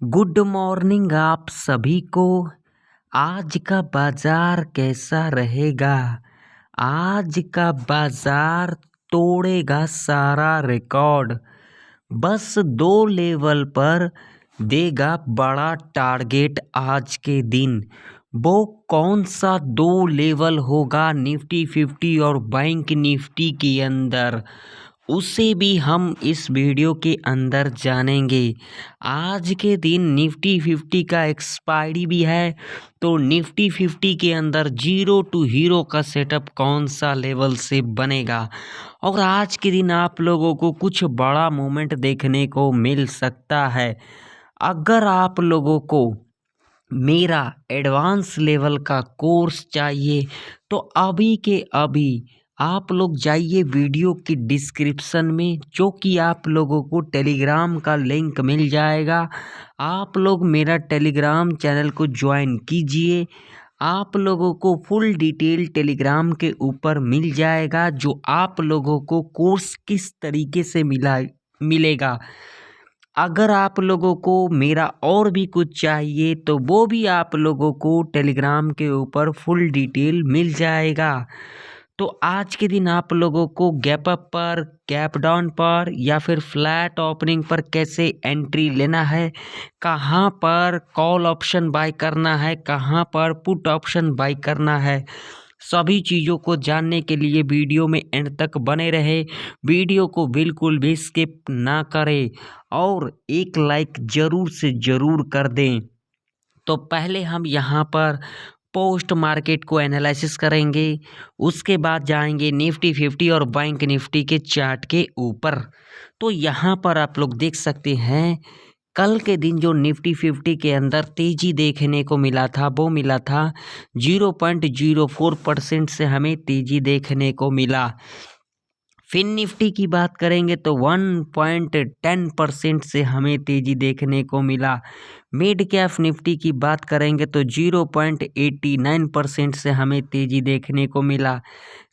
Good morning आप सभी को। आज का बाजार कैसा रहेगा? आज का बाजार तोड़ेगा सारा रिकॉर्ड। बस 2 लेवल पर देगा बड़ा टारगेट आज के दिन। वो कौन सा 2 लेवल होगा निफ्टी 50 और बैंक निफ्टी के अंदर, उसे भी हम इस वीडियो के अंदर जानेंगे। आज के दिन निफ्टी 50 का एक्सपायरी भी है, तो निफ्टी 50 के अंदर जीरो टू हीरो का सेटअप कौन सा लेवल से बनेगा, और आज के दिन आप लोगों को कुछ बड़ा मूवमेंट देखने को मिल सकता है। अगर आप लोगों को मेरा एडवांस लेवल का कोर्स चाहिए तो अभी के अभी आप लोग जाइए वीडियो की डिस्क्रिप्शन में, जो कि आप लोगों को टेलीग्राम का लिंक मिल जाएगा। आप लोग मेरा टेलीग्राम चैनल को ज्वाइन कीजिए। आप लोगों को फुल डिटेल टेलीग्राम के ऊपर मिल जाएगा, जो आप लोगों को कोर्स किस तरीके से मिलेगा। अगर आप लोगों को मेरा और भी कुछ चाहिए तो वो भी आप लोगों को टेलीग्राम के ऊपर फुल डिटेल मिल जाएगा। तो आज के दिन आप लोगों को गैप अप पर, गैप डाउन पर या फिर फ्लैट ओपनिंग पर कैसे एंट्री लेना है, कहाँ पर कॉल ऑप्शन बाय करना है, कहाँ पर पुट ऑप्शन बाय करना है, सभी चीज़ों को जानने के लिए वीडियो में एंड तक बने रहे। वीडियो को बिल्कुल भी स्किप ना करें और एक लाइक ज़रूर से ज़रूर कर दें। तो पहले हम यहाँ पर पोस्ट मार्केट को एनालिसिस करेंगे, उसके बाद जाएंगे निफ्टी 50 और बैंक निफ्टी के चार्ट के ऊपर। तो यहाँ पर आप लोग देख सकते हैं, कल के दिन जो निफ्टी 50 के अंदर तेज़ी देखने को मिला था, वो मिला था 0.04% से हमें तेज़ी देखने को मिला। फिन निफ्टी की बात करेंगे तो 1.10% से हमें तेज़ी देखने को मिला। मिड कैप निफ्टी की बात करेंगे तो 0.89% से हमें तेज़ी देखने को मिला।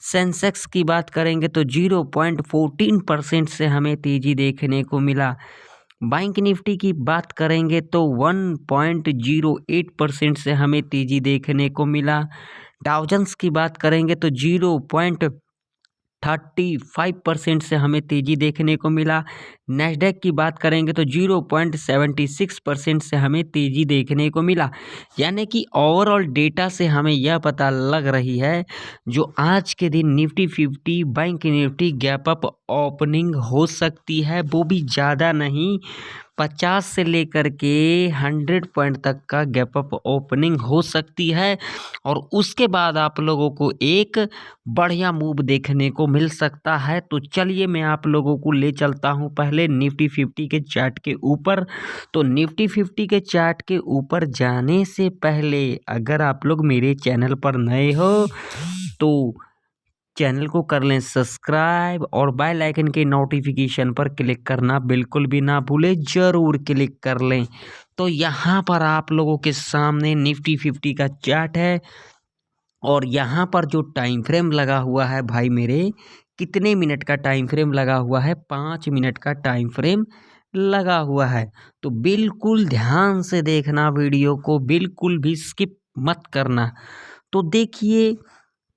सेंसेक्स की बात करेंगे तो 0.14% से हमें तेज़ी देखने को मिला। बैंक निफ्टी की बात करेंगे तो 1.08% से हमें तेज़ी देखने को मिला। डाउ जोन्स की बात करेंगे तो 0.35% से हमें तेज़ी देखने को मिला। नैस्डैक की बात करेंगे तो 0.76% से हमें तेज़ी देखने को मिला। यानी कि ओवरऑल डेटा से हमें यह पता लग रही है, जो आज के दिन Nifty 50 bank Nifty gap up opening हो सकती है, वो भी ज़्यादा नहीं, 50 से लेकर के 100 पॉइंट तक का गैप अप ओपनिंग हो सकती है। और उसके बाद आप लोगों को एक बढ़िया मूव देखने को मिल सकता है। तो चलिए मैं आप लोगों को ले चलता हूं पहले निफ्टी 50 के चार्ट के ऊपर। तो निफ्टी 50 के चार्ट के ऊपर जाने से पहले अगर आप लोग मेरे चैनल पर नए हो तो चैनल को कर लें सब्सक्राइब और बेल आइकन के नोटिफिकेशन पर क्लिक करना बिल्कुल भी ना भूलें, ज़रूर क्लिक कर लें। तो यहाँ पर आप लोगों के सामने निफ्टी 50 का चार्ट है, और यहाँ पर जो टाइम फ्रेम लगा हुआ है भाई मेरे, कितने मिनट का टाइम फ्रेम लगा हुआ है? 5 मिनट का टाइम फ्रेम लगा हुआ है। तो बिल्कुल ध्यान से देखना वीडियो को, बिल्कुल भी स्किप मत करना। तो देखिए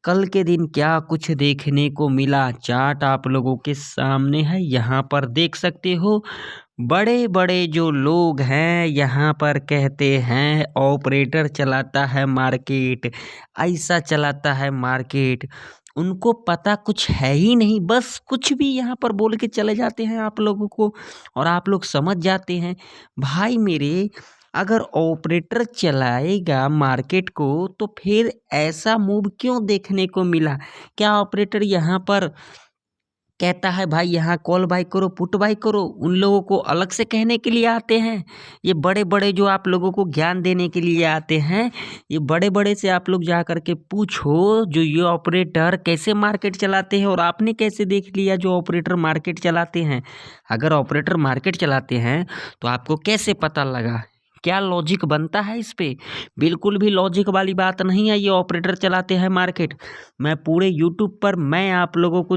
कल के दिन क्या कुछ देखने को मिला। चार्ट आप लोगों के सामने है, यहाँ पर देख सकते हो। बड़े बड़े जो लोग हैं यहाँ पर कहते हैं ऑपरेटर चलाता है मार्केट, ऐसा चलाता है मार्केट। उनको पता कुछ है ही नहीं, बस कुछ भी यहाँ पर बोल के चले जाते हैं आप लोगों को, और आप लोग समझ जाते हैं। भाई मेरे, अगर ऑपरेटर चलाएगा मार्केट को तो फिर ऐसा मूव क्यों देखने को मिला? क्या ऑपरेटर यहाँ पर कहता है भाई यहाँ कॉल बाय करो, पुट बाय करो, उन लोगों को अलग से कहने के लिए आते हैं? ये बड़े बड़े जो आप लोगों को ज्ञान देने के लिए आते हैं, ये बड़े बड़े से आप लोग जा कर के पूछो जो ये ऑपरेटर कैसे मार्केट चलाते हैं, और आपने कैसे देख लिया जो ऑपरेटर मार्केट चलाते हैं? अगर ऑपरेटर मार्केट चलाते हैं तो आपको कैसे पता लगा? क्या लॉजिक बनता है इस पे? बिल्कुल भी लॉजिक वाली बात नहीं है ये ऑपरेटर चलाते हैं मार्केट। मैं पूरे यूट्यूब पर मैं आप लोगों को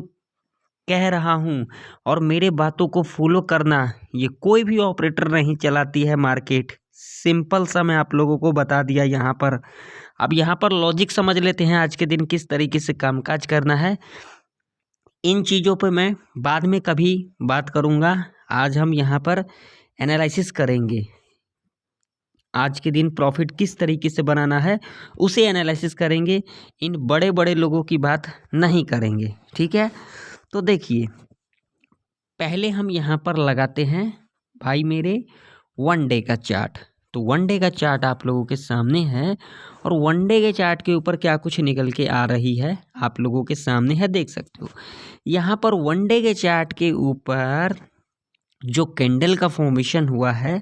कह रहा हूँ, और मेरे बातों को फॉलो करना, ये कोई भी ऑपरेटर नहीं चलाती है मार्केट। सिंपल सा मैं आप लोगों को बता दिया यहाँ पर। अब यहाँ पर लॉजिक समझ लेते हैं आज के दिन किस तरीके से कामकाज करना है। इन चीज़ों पे मैं बाद में कभी बात करूँगा। आज हम यहाँ पर एनालिसिस करेंगे, आज के दिन प्रॉफिट किस तरीके से बनाना है उसे एनालिसिस करेंगे। इन बड़े बड़े लोगों की बात नहीं करेंगे, ठीक है। तो देखिए, पहले हम यहाँ पर लगाते हैं भाई मेरे 1 डे का चार्ट। तो 1 डे का चार्ट आप लोगों के सामने है और 1 डे के चार्ट के ऊपर क्या कुछ निकल के आ रही है आप लोगों के सामने है, देख सकते हो। यहाँ पर 1 डे के चार्ट के ऊपर जो कैंडल का फॉर्मेशन हुआ है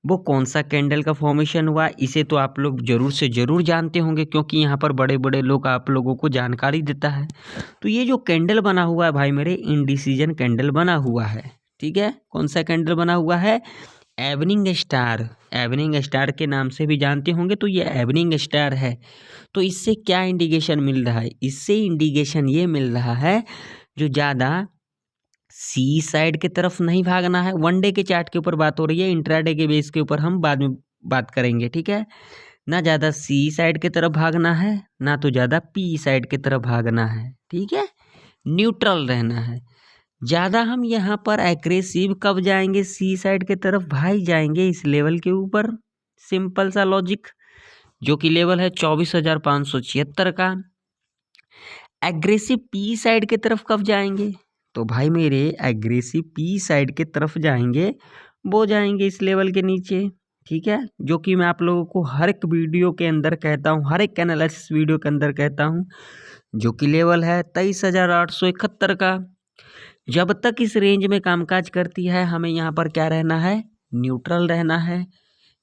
वो कौन सा कैंडल का फॉर्मेशन हुआ, इसे तो आप लोग ज़रूर से ज़रूर जानते होंगे क्योंकि यहाँ पर बड़े बड़े लोग आप लोगों को जानकारी देता है। तो ये जो कैंडल बना हुआ है भाई मेरे, इंडिसीजन कैंडल बना हुआ है, ठीक है। कौन सा कैंडल बना हुआ है, एवनिंग स्टार। एवनिंग स्टार के नाम से भी जानते होंगे, तो ये एवनिंग स्टार है। तो इससे क्या इंडिकेशन मिल रहा है, इससे इंडिकेशन ये मिल रहा है जो ज़्यादा सी साइड की तरफ नहीं भागना है। 1 डे के चार्ट के ऊपर बात हो रही है, इंट्राडे के बेस के ऊपर हम बाद में बात करेंगे, ठीक है। ना ज़्यादा सी साइड की तरफ भागना है, ना तो ज़्यादा पी साइड की तरफ भागना है, ठीक है। न्यूट्रल रहना है। ज़्यादा हम यहाँ पर एग्रेसिव कब जाएंगे, सी साइड की तरफ भाई जाएंगे इस लेवल के ऊपर। सिंपल सा लॉजिक, जो कि लेवल है 24,576 का। एग्रेसिव पी साइड की तरफ कब जाएंगे, तो भाई मेरे एग्रेसिव पी साइड के तरफ जाएंगे, वो जाएंगे इस लेवल के नीचे, ठीक है। जो कि मैं आप लोगों को हर एक वीडियो के अंदर कहता हूँ, हर एक एनालिसिस वीडियो के अंदर कहता हूँ, जो कि लेवल है 23,871 का। जब तक इस रेंज में कामकाज करती है हमें यहाँ पर क्या रहना है, न्यूट्रल रहना है।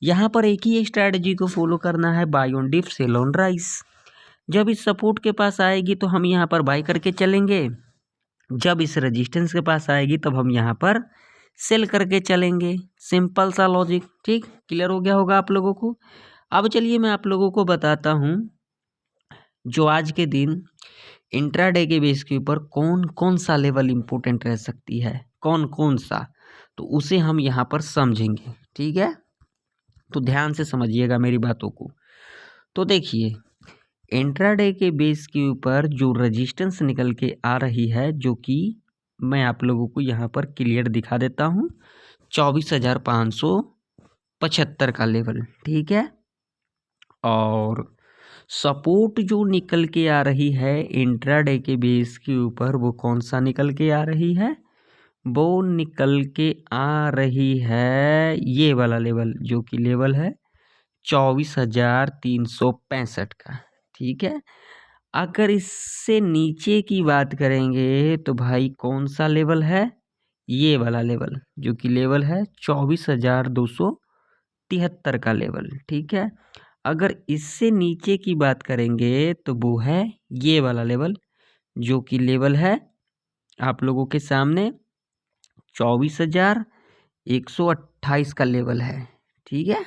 यहाँ पर एक ही स्ट्रैटेजी को फॉलो करना है, buy on dip sell on rise. जब इस सपोर्ट के पास आएगी तो हम यहाँ पर बाय करके चलेंगे, जब इस रेजिस्टेंस के पास आएगी तब हम यहाँ पर सेल करके चलेंगे। सिंपल सा लॉजिक, ठीक, क्लियर हो गया होगा आप लोगों को। अब चलिए मैं आप लोगों को बताता हूँ जो आज के दिन इंट्राडे के बेस के ऊपर कौन कौन सा लेवल इम्पोर्टेंट रह सकती है, कौन कौन सा, तो उसे हम यहाँ पर समझेंगे, ठीक है। तो ध्यान से समझिएगा मेरी बातों को। तो देखिए, इंट्राडे के बेस के ऊपर जो रेजिस्टेंस निकल के आ रही है, जो कि मैं आप लोगों को यहाँ पर क्लियर दिखा देता हूँ, 24,575 का लेवल, ठीक है। और सपोर्ट जो निकल के आ रही है इंट्राडे के बेस के ऊपर, वो कौन सा निकल के आ रही है, वो निकल के आ रही है ये वाला लेवल, जो कि लेवल है 24,365 का, ठीक है। अगर इससे नीचे की बात करेंगे तो भाई कौन सा लेवल है, ये वाला लेवल, जो कि लेवल है 24,273 का लेवल, ठीक है। अगर इससे नीचे की बात करेंगे तो वो है ये वाला लेवल, जो कि लेवल है आप लोगों के सामने 24,128 का लेवल है, ठीक है।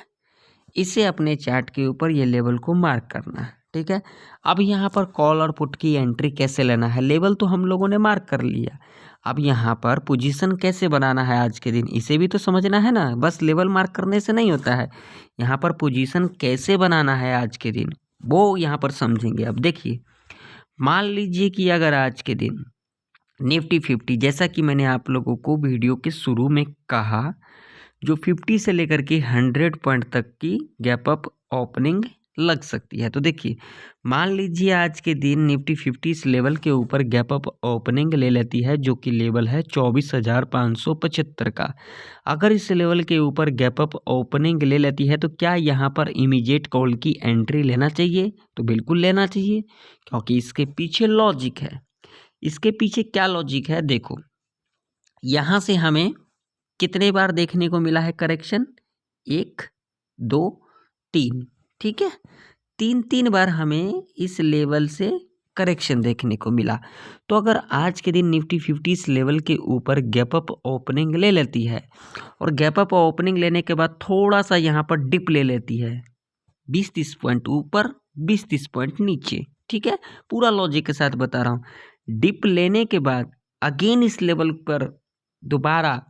इसे अपने चार्ट के ऊपर ये लेवल को मार्क करना है, ठीक है। अब यहाँ पर कॉल और पुट की एंट्री कैसे लेना है, लेवल तो हम लोगों ने मार्क कर लिया, अब यहाँ पर पोजीशन कैसे बनाना है आज के दिन, इसे भी तो समझना है ना। बस लेवल मार्क करने से नहीं होता है, यहाँ पर पोजीशन कैसे बनाना है आज के दिन वो यहाँ पर समझेंगे। अब देखिए, मान लीजिए कि अगर आज के दिन निफ्टी 50, जैसा कि मैंने आप लोगों को वीडियो के शुरू में कहा, जो 50 से लेकर के 100 पॉइंट तक की गैप अप ओपनिंग लग सकती है। तो देखिए, मान लीजिए आज के दिन निफ्टी 50 इस लेवल के ऊपर गैप अप ओपनिंग ले लेती है, जो कि लेवल है 24,575 का। अगर इस लेवल के ऊपर गैप अप ओपनिंग ले लेती है तो क्या यहाँ पर इमीडिएट कॉल की एंट्री लेना चाहिए, तो बिल्कुल लेना चाहिए, क्योंकि इसके पीछे लॉजिक है। इसके पीछे क्या लॉजिक है, देखो, यहाँ से हमें कितने बार देखने को मिला है करेक्शन, 1 2 3, ठीक है। 3 बार हमें इस लेवल से करेक्शन देखने को मिला। तो अगर आज के दिन निफ्टी 50 इस लेवल के ऊपर गैप अप ओपनिंग ले लेती है और गैप अप ओपनिंग लेने के बाद थोड़ा सा यहाँ पर डिप ले लेती है, 20-30 पॉइंट ऊपर 20-30 पॉइंट नीचे, ठीक है, पूरा लॉजिक के साथ बता रहा हूँ। डिप लेने के बाद अगेन इस लेवल पर दोबारा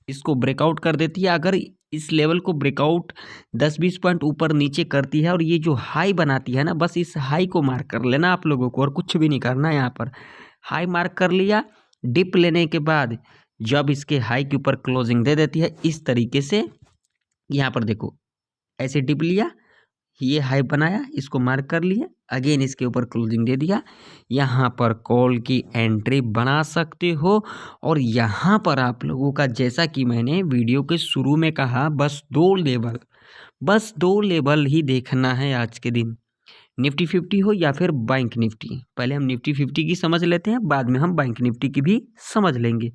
इसको ब्रेकआउट कर देती है, अगर इस लेवल को ब्रेकआउट 10-20 पॉइंट ऊपर नीचे करती है और ये जो हाई बनाती है ना, बस इस हाई को मार्क कर लेना आप लोगों को और कुछ भी नहीं करना है। यहाँ पर हाई मार्क कर लिया, डिप लेने के बाद जब इसके हाई के ऊपर क्लोजिंग दे देती है इस तरीके से, यहाँ पर देखो ऐसे डिप लिया, ये हाई बनाया, इसको मार्क कर लिया, अगेन इसके ऊपर क्लोजिंग दे दिया, यहाँ पर कॉल की एंट्री बना सकते हो। और यहाँ पर आप लोगों का, जैसा कि मैंने वीडियो के शुरू में कहा, बस दो लेवल ही देखना है आज के दिन, निफ्टी 50 हो या फिर बैंक निफ्टी। पहले हम निफ्टी 50 की समझ लेते हैं, बाद में हम बैंक निफ्टी की भी समझ लेंगे।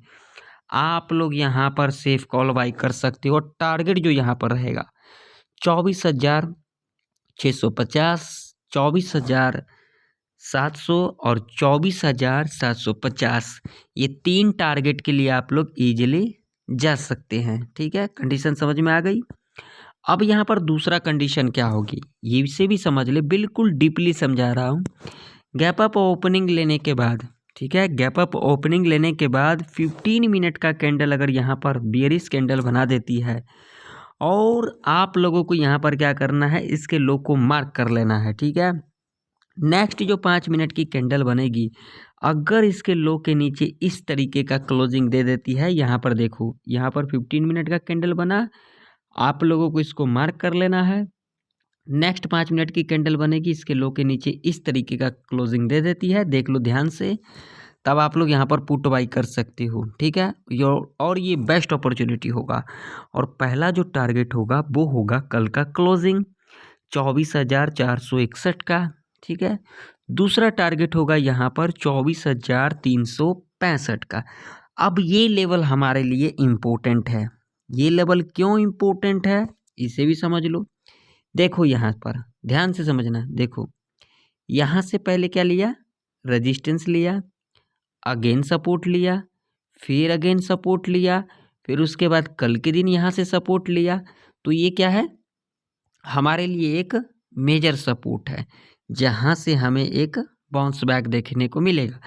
आप लोग यहाँ पर सेफ कॉल बाई कर सकते हो। टारगेट जो यहाँ पर रहेगा 24,650, 24,700 और 24,750, ये 3 टारगेट के लिए आप लोग इजीली जा सकते हैं। ठीक है, कंडीशन समझ में आ गई। अब यहाँ पर दूसरा कंडीशन क्या होगी ये इसे भी समझ ले, बिल्कुल डीपली समझा रहा हूँ। गैप अप ओपनिंग लेने के बाद, ठीक है, गैप अप ओपनिंग लेने के बाद 15 मिनट का कैंडल अगर यहाँ पर बियरिश कैंडल बना देती है और आप लोगों को यहाँ पर क्या करना है, इसके लो को मार्क कर लेना है। ठीक है, नेक्स्ट जो 5 मिनट की कैंडल बनेगी, अगर इसके लो के नीचे इस तरीके का क्लोजिंग दे देती है, यहाँ पर देखो, यहाँ पर 15 मिनट का कैंडल बना, आप लोगों को इसको मार्क कर लेना है। नेक्स्ट 5 मिनट की कैंडल बनेगी, इसके लो के नीचे इस तरीके का क्लोजिंग दे देती है, देख लो ध्यान से, तब आप लोग यहाँ पर पुट बाई कर सकते हो। ठीक है, और ये बेस्ट अपॉर्चुनिटी होगा। और पहला जो टारगेट होगा वो होगा कल का क्लोजिंग 24,461 का। ठीक है, दूसरा टारगेट होगा यहाँ पर 24,365 का। अब ये लेवल हमारे लिए इम्पोर्टेंट है। ये लेवल क्यों इम्पोर्टेंट है इसे भी समझ लो। देखो यहाँ पर ध्यान से समझना, देखो यहाँ से पहले क्या लिया, रेजिस्टेंस लिया, अगेन सपोर्ट लिया, फिर अगेन सपोर्ट लिया, फिर उसके बाद कल के दिन यहाँ से सपोर्ट लिया। तो ये क्या है, हमारे लिए एक मेजर सपोर्ट है, जहाँ से हमें एक बाउंस बैक देखने को मिलेगा।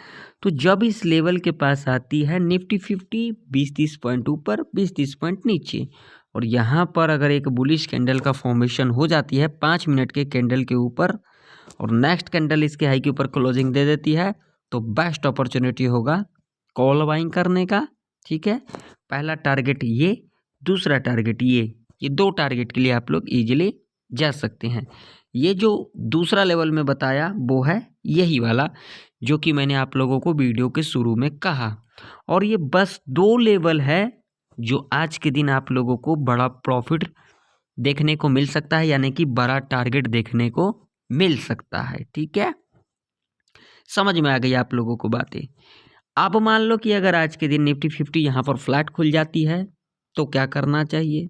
तो जब इस लेवल के पास आती है निफ्टी 50 20-30 पॉइंट ऊपर 20-30 पॉइंट नीचे, और यहाँ पर अगर एक बुलिश कैंडल का फॉर्मेशन हो जाती है 5 मिनट के कैंडल के ऊपर और नेक्स्ट कैंडल इसके हाई के ऊपर क्लोजिंग दे देती है, तो बेस्ट अपॉर्चुनिटी होगा कॉल बाइंग करने का। ठीक है, पहला टारगेट ये, दूसरा टारगेट ये 2 टारगेट के लिए आप लोग इजीली जा सकते हैं। ये जो दूसरा लेवल में बताया वो है यही वाला जो कि मैंने आप लोगों को वीडियो के शुरू में कहा। और ये बस 2 लेवल है जो आज के दिन आप लोगों को बड़ा प्रॉफिट देखने को मिल सकता है, यानी कि बड़ा टारगेट देखने को मिल सकता है। ठीक है, समझ में आ गई आप लोगों को बातें। अब मान लो कि अगर आज के दिन निफ्टी 50 यहाँ पर फ्लैट खुल जाती है तो क्या करना चाहिए।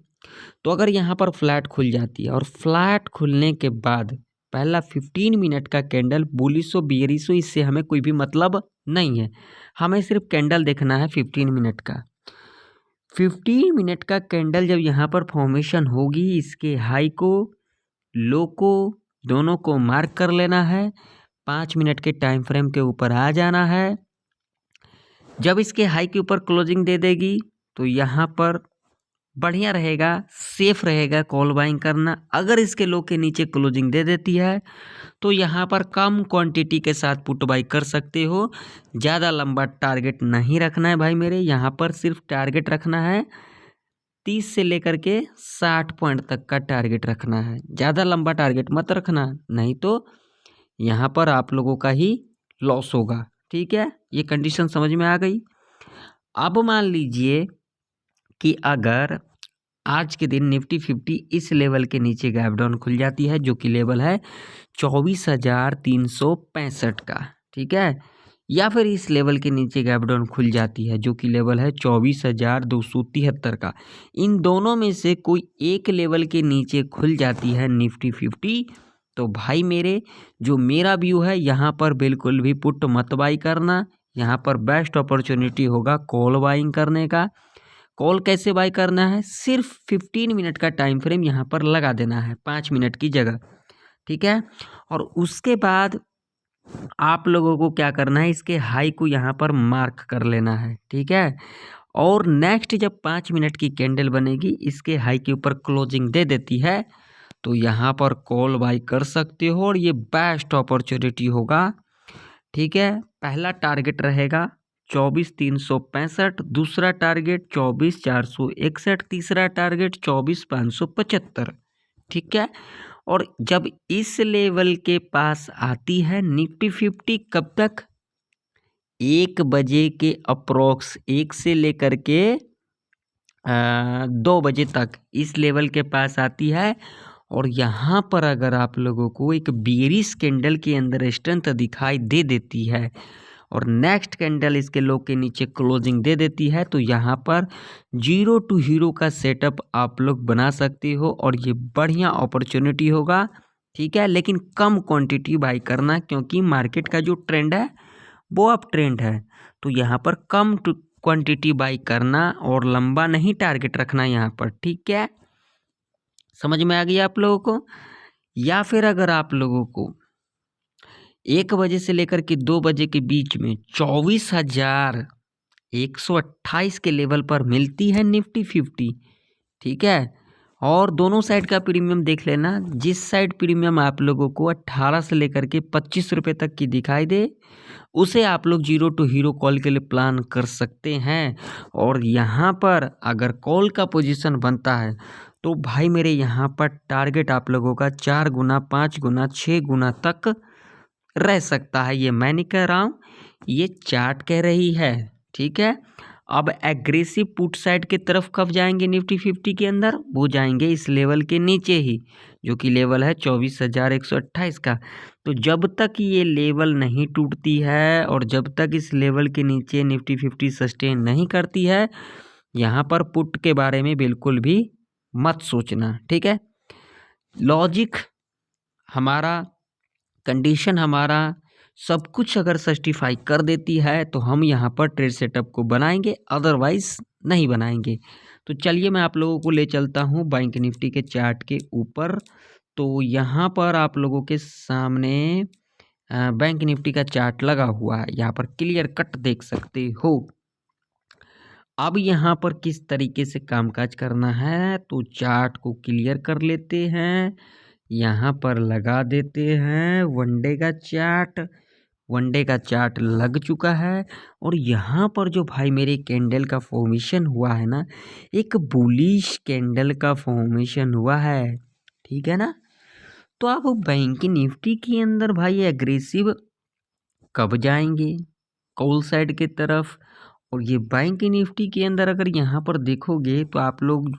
तो अगर यहाँ पर फ्लैट खुल जाती है और फ्लैट खुलने के बाद पहला 15 मिनट का कैंडल बुलिश हो बियरिश हो, इससे हमें कोई भी मतलब नहीं है, हमें सिर्फ कैंडल देखना है 15 मिनट का। 15 मिनट का कैंडल जब यहाँ पर फॉर्मेशन होगी, इसके हाई को लो को दोनों को मार्क कर लेना है, 5 मिनट के टाइम फ्रेम के ऊपर आ जाना है। जब इसके हाई के ऊपर क्लोजिंग दे देगी तो यहाँ पर बढ़िया रहेगा, सेफ रहेगा कॉल बाइंग करना। अगर इसके लो के नीचे क्लोजिंग दे देती है तो यहाँ पर कम क्वांटिटी के साथ पुट बाई कर सकते हो। ज़्यादा लंबा टारगेट नहीं रखना है भाई मेरे, यहाँ पर सिर्फ टारगेट रखना है 30 से लेकर के 60 पॉइंट तक का टारगेट रखना है। ज़्यादा लंबा टारगेट मत रखना, नहीं तो यहाँ पर आप लोगों का ही लॉस होगा। ठीक है, ये कंडीशन समझ में आ गई। अब मान लीजिए कि अगर आज के दिन निफ्टी 50 इस लेवल के नीचे गैप डाउन खुल जाती है जो कि लेवल है 24,365 का, ठीक है, या फिर इस लेवल के नीचे गैप डाउन खुल जाती है जो कि लेवल है 24,273 का, इन दोनों में से कोई एक लेवल के नीचे खुल जाती है निफ्टी 50, तो भाई मेरे जो मेरा व्यू है यहाँ पर बिल्कुल भी पुट मत बाई करना। यहाँ पर बेस्ट अपॉर्चुनिटी होगा कॉल बाइंग करने का। कॉल कैसे बाई करना है, सिर्फ 15 मिनट का टाइम फ्रेम यहाँ पर लगा देना है 5 मिनट की जगह। ठीक है, और उसके बाद आप लोगों को क्या करना है, इसके हाई को यहाँ पर मार्क कर लेना है। ठीक है, और नेक्स्ट जब 5 मिनट की कैंडल बनेगी, इसके हाई के ऊपर क्लोजिंग दे देती है, तो यहाँ पर कॉल बाई कर सकते हो और ये बेस्ट अपॉर्चुनिटी होगा। ठीक है, पहला टारगेट रहेगा 24,365, दूसरा टारगेट 24,461, तीसरा टारगेट 24,575। ठीक है, और जब इस लेवल के पास आती है निफ्टी 50, कब तक? 1 बजे के अप्रोक्स, 1 से लेकर के 2 बजे तक इस लेवल के पास आती है। और यहाँ पर अगर आप लोगों को एक बेयरिश कैंडल के अंदर स्ट्रेंथ दिखाई दे देती है और नेक्स्ट कैंडल इसके लो के नीचे क्लोजिंग दे देती है, तो यहाँ पर 0 टू हीरो का सेटअप आप लोग बना सकते हो और ये बढ़िया अपॉर्चुनिटी होगा। ठीक है, लेकिन कम क्वांटिटी बाई करना, क्योंकि मार्केट का जो ट्रेंड है वो अप ट्रेंड है। तो यहाँ पर कम क्वांटिटी बाई करना और लंबा नहीं टारगेट रखना यहाँ पर। ठीक है, समझ में आ गई आप लोगों को? या फिर अगर आप लोगों को 1 बजे से लेकर के 2 बजे के बीच में 24,128 के लेवल पर मिलती है निफ्टी 50। ठीक है, और दोनों साइड का प्रीमियम देख लेना। जिस साइड प्रीमियम आप लोगों को 18 से लेकर के 25 रुपये तक की दिखाई दे, उसे आप लोग 0 टू हीरो कॉल के लिए प्लान कर सकते हैं। और यहाँ पर अगर कॉल का पोजीशन बनता है तो भाई मेरे यहाँ पर टारगेट आप लोगों का 4 गुना, 5 गुना, 6 गुना तक रह सकता है। ये मैं नहीं कह रहा हूँ, ये चार्ट कह रही है। ठीक है, अब एग्रेसिव पुट साइड की तरफ कब जाएंगे निफ्टी 50 के अंदर? वो जाएंगे इस लेवल के नीचे ही, जो कि लेवल है 24,128 का। तो जब तक ये लेवल नहीं टूटती है और जब तक इस लेवल के नीचे निफ्टी 50 सस्टेन नहीं करती है, यहाँ पर पुट के बारे में बिल्कुल भी मत सोचना। ठीक है, लॉजिक हमारा, कंडीशन हमारा, सब कुछ अगर सस्टिफाई कर देती है तो हम यहाँ पर ट्रेड सेटअप को बनाएंगे, अदरवाइज नहीं बनाएंगे। तो चलिए मैं आप लोगों को ले चलता हूँ बैंक निफ्टी के चार्ट के ऊपर। तो यहाँ पर आप लोगों के सामने बैंक निफ्टी का चार्ट लगा हुआ है, यहाँ पर क्लियर कट देख सकते हो। अब यहाँ पर किस तरीके से कामकाज करना है, तो चार्ट को क्लियर कर लेते हैं, यहाँ पर लगा देते हैं वनडे का चार्ट। वनडे का चार्ट लग चुका है और यहाँ पर जो भाई मेरे कैंडल का फॉर्मेशन हुआ है ना, एक बुलिश कैंडल का फॉर्मेशन हुआ है। ठीक है ना, तो आप बैंक निफ्टी के अंदर भाई एग्रेसिव कब जाएंगे? कॉल साइड की तरफ। और ये बैंक निफ्टी के अंदर अगर यहाँ पर देखोगे तो आप लोग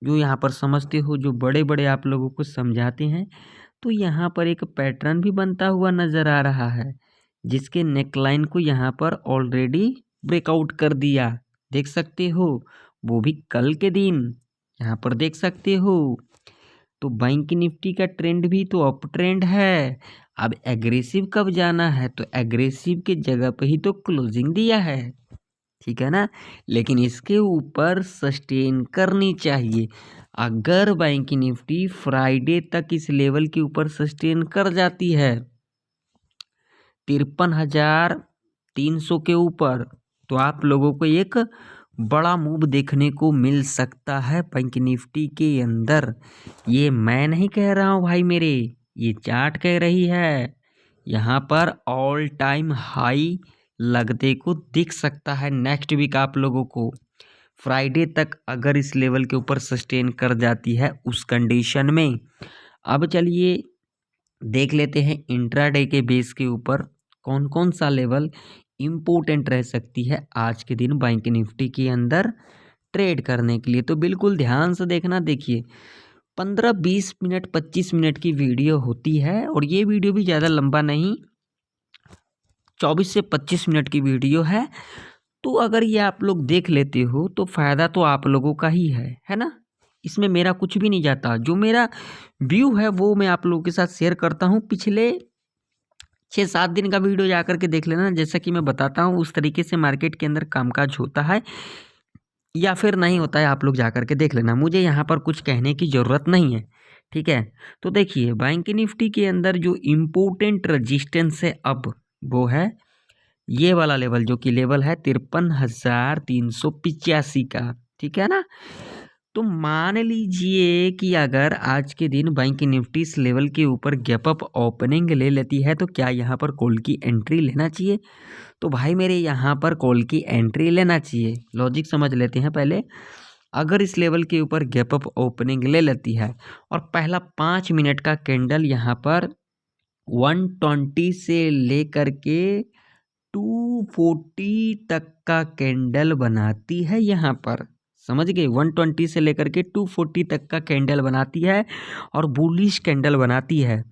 जो यहाँ पर समझते हो, जो बड़े बड़े आप लोगों को समझाते हैं, तो यहाँ पर एक पैटर्न भी बनता हुआ नज़र आ रहा है, जिसके नेकलाइन को यहाँ पर ऑलरेडी ब्रेकआउट कर दिया, देख सकते हो, वो भी कल के दिन यहाँ पर देख सकते हो। तो बैंक निफ्टी का ट्रेंड भी तो अप ट्रेंड है। अब एग्रेसिव कब जाना है, तो एग्रेसिव के जगह पे ही तो क्लोजिंग दिया है। ठीक है ना, लेकिन इसके ऊपर सस्टेन करनी चाहिए। अगर बैंक निफ्टी फ्राइडे तक इस लेवल के ऊपर सस्टेन कर जाती है 53,300 के ऊपर, तो आप लोगों को एक बड़ा मूव देखने को मिल सकता है बैंक निफ्टी के अंदर। ये मैं नहीं कह रहा हूँ भाई मेरे, ये चार्ट कह रही है। यहाँ पर ऑल टाइम हाई लगते को दिख सकता है नेक्स्ट वीक आप लोगों को, फ्राइडे तक अगर इस लेवल के ऊपर सस्टेन कर जाती है उस कंडीशन में। अब चलिए देख लेते हैं इंट्राडे के बेस के ऊपर कौन कौन सा लेवल इम्पोर्टेंट रह सकती है आज के दिन बैंक निफ्टी के अंदर ट्रेड करने के लिए। तो बिल्कुल ध्यान से देखना। देखिए 15-20 मिनट 25 मिनट की वीडियो होती है और ये वीडियो भी ज़्यादा लंबा नहीं, 24 से 25 मिनट की वीडियो है। तो अगर ये आप लोग देख लेते हो तो फ़ायदा तो आप लोगों का ही है ना, इसमें मेरा कुछ भी नहीं जाता। जो मेरा व्यू है वो मैं आप लोगों के साथ शेयर करता हूँ। पिछले 6-7 दिन का वीडियो जा कर के देख लेना, जैसा कि मैं बताता हूँ उस तरीके से मार्केट के अंदर कामकाज होता है या फिर नहीं होता है, आप लोग जा कर के देख लेना। मुझे यहाँ पर कुछ कहने की ज़रूरत नहीं है। ठीक है, तो देखिए बैंक निफ्टी के अंदर जो इम्पोर्टेंट रजिस्टेंस है अब वो है ये वाला लेवल जो कि लेवल है 53,385 का, ठीक है ना। तो मान लीजिए कि अगर आज के दिन बैंक निफ्टी इस लेवल के ऊपर गैप अप ओपनिंग ले लेती है तो क्या यहाँ पर कॉल की एंट्री लेना चाहिए? तो भाई मेरे यहाँ पर कॉल की एंट्री लेना चाहिए। लॉजिक समझ लेते हैं पहले। अगर इस लेवल के ऊपर गैप अप ओपनिंग ले लेती है और पहला 5 मिनट का कैंडल यहाँ पर 120 से लेकर के 240 तक का कैंडल बनाती है, यहाँ पर समझ गए, 120 से लेकर के 240 तक का कैंडल बनाती है और बुलिश कैंडल बनाती है।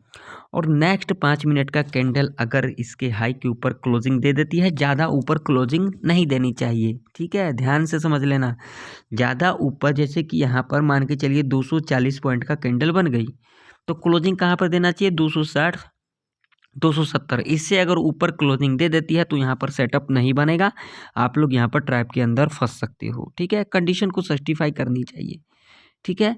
और नेक्स्ट 5 मिनट का कैंडल अगर इसके हाई के ऊपर क्लोजिंग दे देती है, ज़्यादा ऊपर क्लोजिंग नहीं देनी चाहिए, ठीक है, ध्यान से समझ लेना। ज़्यादा ऊपर जैसे कि यहाँ पर मान के चलिए 240 पॉइंट का कैंडल बन गई तो क्लोजिंग कहाँ पर देना चाहिए, 260 270। इससे अगर ऊपर क्लोजिंग दे देती है तो यहाँ पर सेटअप नहीं बनेगा, आप लोग यहाँ पर ट्रैप के अंदर फंस सकते हो, ठीक है। कंडीशन को सर्टिफाई करनी चाहिए, ठीक है।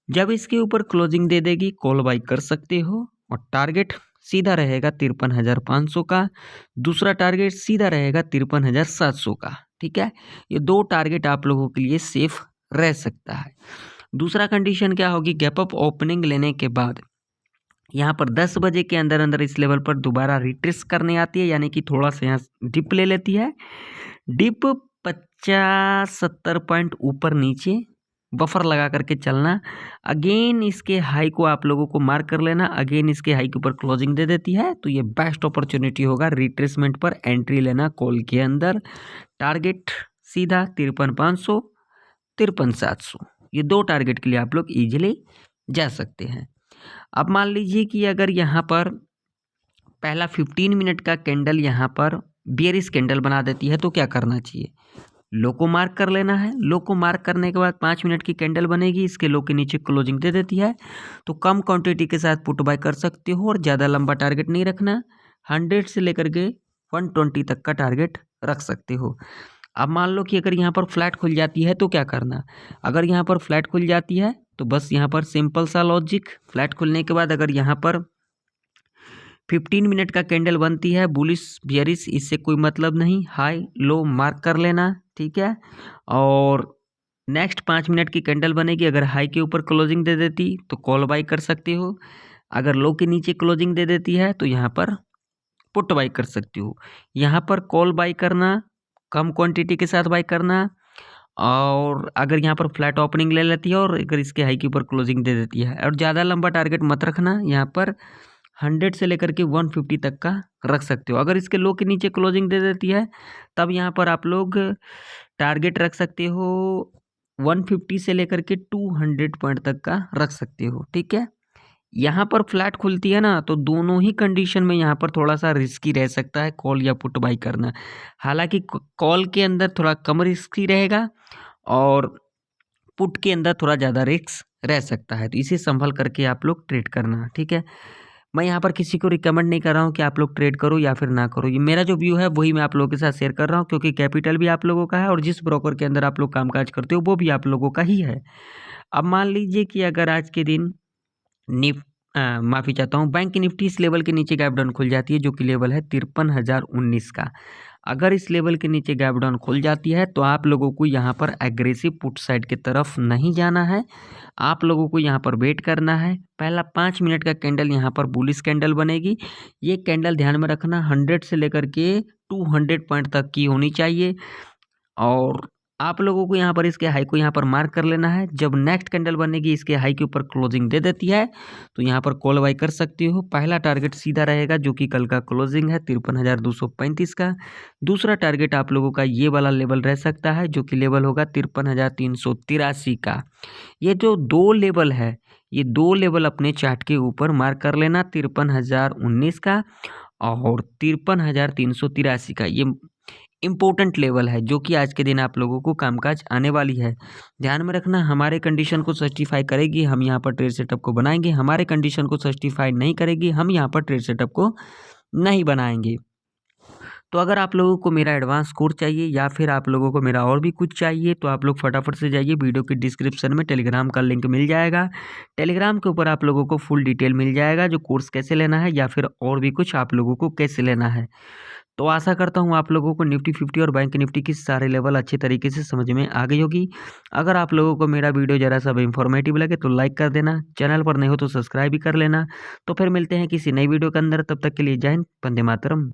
जब इसके ऊपर क्लोजिंग दे देगी कॉल बाई कर सकते हो और टारगेट सीधा रहेगा 53,500 का, दूसरा टारगेट सीधा रहेगा 53,700 का, ठीक है। ये दो टारगेट आप लोगों के लिए सेफ रह सकता है। दूसरा कंडीशन क्या होगी, गैप अप ओपनिंग लेने के बाद यहाँ पर 10 बजे के अंदर अंदर इस लेवल पर दोबारा रिट्रेस करने आती है, यानी कि थोड़ा सा यहाँ डिप ले लेती है। डिप 50-70 पॉइंट ऊपर नीचे बफर लगा करके चलना, अगेन इसके हाई को आप लोगों को मार्क कर लेना, अगेन इसके हाई के ऊपर क्लोजिंग दे देती है तो ये बेस्ट अपॉर्चुनिटी होगा रिट्रेसमेंट पर एंट्री लेना कॉल के अंदर। टारगेट सीधा 53,500 53,700, ये दो टारगेट के लिए आप लोग इजीली जा सकते हैं। अब मान लीजिए कि अगर यहाँ पर पहला 15 मिनट का कैंडल यहाँ पर बेयरिश कैंडल बना देती है तो क्या करना चाहिए, लो को मार्क कर लेना है। लो को मार्क करने के बाद 5 मिनट की कैंडल बनेगी, इसके लो के नीचे क्लोजिंग दे देती है तो कम क्वांटिटी के साथ पुट बाय कर सकते हो और ज़्यादा लंबा टारगेट नहीं रखना, 100 से लेकर के 120 तक का टारगेट रख सकते हो। अब मान लो कि अगर यहाँ पर फ्लैट खुल जाती है तो क्या करना, अगर यहाँ पर फ्लैट खुल जाती है तो बस यहाँ पर सिंपल सा लॉजिक, फ्लैट खुलने के बाद अगर यहाँ पर 15 मिनट का कैंडल बनती है बुलिश बियरिश, इससे कोई मतलब नहीं, हाई लो मार्क कर लेना, ठीक है। और नेक्स्ट 5 मिनट की कैंडल बनेगी, अगर हाई के ऊपर क्लोजिंग दे देती तो कॉल बाई कर सकते हो, अगर लो के नीचे क्लोजिंग दे देती है तो यहाँ पर पुट बाई कर सकती हो। यहाँ पर कॉल बाई करना, कम क्वांटिटी के साथ बाई करना, और अगर यहाँ पर फ्लैट ओपनिंग ले लेती है और अगर इसके हाई के ऊपर क्लोजिंग दे देती है, और ज़्यादा लंबा टारगेट मत रखना, यहाँ पर 100 से लेकर के 150 तक का रख सकते हो। अगर इसके लो के नीचे क्लोजिंग दे देती है तब यहाँ पर आप लोग टारगेट रख सकते हो 150 से लेकर के 200 पॉइंट तक का रख सकते हो, ठीक है। यहाँ पर फ्लैट खुलती है ना तो दोनों ही कंडीशन में यहाँ पर थोड़ा सा रिस्की रह सकता है कॉल या पुट बाई करना। हालांकि कॉल के अंदर थोड़ा कम रिस्की रहेगा और पुट के अंदर थोड़ा ज़्यादा रिस्क रह सकता है, तो इसे संभल करके आप लोग ट्रेड करना, ठीक है। मैं यहाँ पर किसी को रिकमेंड नहीं कर रहा हूँ कि आप लोग ट्रेड करो या फिर ना करो, ये मेरा जो व्यू है वही मैं आप लोगों के साथ शेयर कर रहा हूँ, क्योंकि कैपिटल भी आप लोगों का है और जिस ब्रोकर के अंदर आप लोग कामकाज करते हो वो भी आप लोगों का ही है। अब मान लीजिए कि अगर आज के दिन माफ़ी चाहता हूँ, बैंक निफ्टी इस लेवल के नीचे गैप डाउन खुल जाती है जो कि लेवल है 53,019 का। अगर इस लेवल के नीचे गैप डाउन खुल जाती है तो आप लोगों को यहाँ पर एग्रेसिव पुट साइड की तरफ नहीं जाना है, आप लोगों को यहाँ पर वेट करना है। पहला 5 मिनट का कैंडल यहाँ पर बुलिश कैंडल बनेगी, ये कैंडल ध्यान में रखना 100 से लेकर के 200 पॉइंट तक की होनी चाहिए और आप लोगों को यहाँ पर इसके हाई को यहाँ पर मार्क कर लेना है। जब नेक्स्ट कैंडल बनेगी इसके हाई के ऊपर क्लोजिंग दे देती है तो यहाँ पर कॉल बाई कर सकते हो। पहला टारगेट सीधा रहेगा जो कि कल का क्लोजिंग है 53,235 का, दूसरा टारगेट आप लोगों का ये वाला लेवल रह सकता है जो कि लेवल होगा 53,383 का। ये जो दो लेवल है, ये दो लेवल अपने चार्ट के ऊपर मार्क कर लेना, 53,019 का और 53,383 का। ये इम्पोर्टेंट लेवल है जो कि आज के दिन आप लोगों को कामकाज आने वाली है। ध्यान में रखना, हमारे कंडीशन को सर्टिफाई करेगी हम यहाँ पर ट्रेड सेटअप को बनाएंगे, हमारे कंडीशन को सर्टिफाई नहीं करेगी हम यहाँ पर ट्रेड सेटअप को नहीं बनाएंगे। तो अगर आप लोगों को मेरा एडवांस कोर्स चाहिए या फिर आप लोगों को मेरा और भी कुछ चाहिए तो आप लोग फटाफट से जाइए, वीडियो की डिस्क्रिप्शन में टेलीग्राम का लिंक मिल जाएगा। टेलीग्राम के ऊपर आप लोगों को फुल डिटेल मिल जाएगा जो कोर्स कैसे लेना है या फिर और भी कुछ आप लोगों को कैसे लेना है। तो आशा करता हूँ आप लोगों को निफ्टी 50 और बैंक निफ्टी की सारे लेवल अच्छे तरीके से समझ में आ गई होगी। अगर आप लोगों को मेरा वीडियो ज़रा सा भी इन्फॉर्मेटिव लगे तो लाइक कर देना, चैनल पर नए हो तो सब्सक्राइब भी कर लेना। तो फिर मिलते हैं किसी नई वीडियो के अंदर, तब तक के लिए जय हिंद, वंदे मातरम।